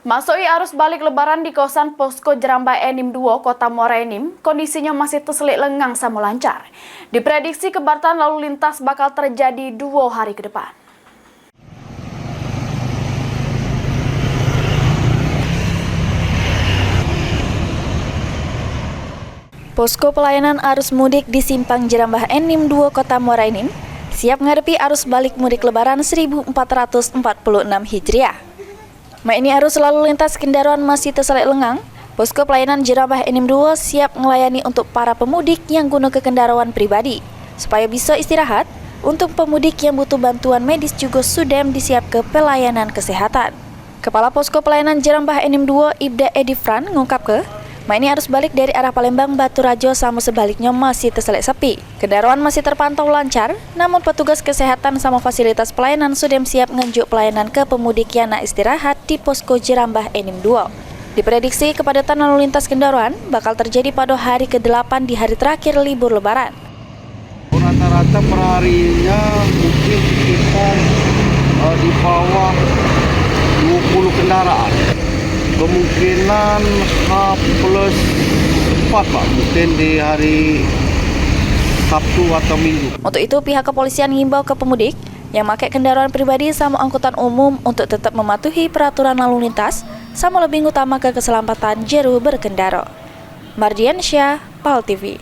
Masuki arus balik lebaran di kawasan Posko Jerambah Enim 2, Kota Muara Enim, kondisinya masih terselit lengang sama lancar. Diprediksi kepadatan lalu lintas bakal terjadi 2 hari ke depan. Posko pelayanan arus mudik di Simpang Jerambah Enim 2, Kota Muara Enim, siap menghadapi arus balik mudik lebaran 1446 Hijriah. Ini arus lalu lintas kendaraan masih terselit lengang. Posko pelayanan Jerambah Enim 2 siap melayani untuk para pemudik yang guna kendaraan pribadi. Supaya bisa istirahat, untuk pemudik yang butuh bantuan medis juga sudah disiap ke pelayanan kesehatan. Kepala Posko Pelayanan Jerambah Enim 2, Ibda Edifran, mengungkap ini arus balik dari arah Palembang Baturajo sama sebaliknya masih terselit sepi. Kendaraan masih terpantau lancar, namun petugas kesehatan sama fasilitas pelayanan sudah siap ngenjuk pelayanan ke pemudik yang nak istirahat di Posko Jerambah Enim 2. Diprediksi kepadatan lalu lintas kendaraan bakal terjadi pada hari ke-8 di hari terakhir libur lebaran. Rata-rata perharinya mungkin sekitar di bawah 20 kendaraan. Kemungkinan H+4 Pak, mungkin di hari Sabtu atau Minggu. Untuk itu pihak kepolisian mengimbau ke pemudik yang memakai kendaraan pribadi sama angkutan umum untuk tetap mematuhi peraturan lalu lintas sama lebih utama ke keselamatan jero berkendara. Mardiansyah, PAL TV.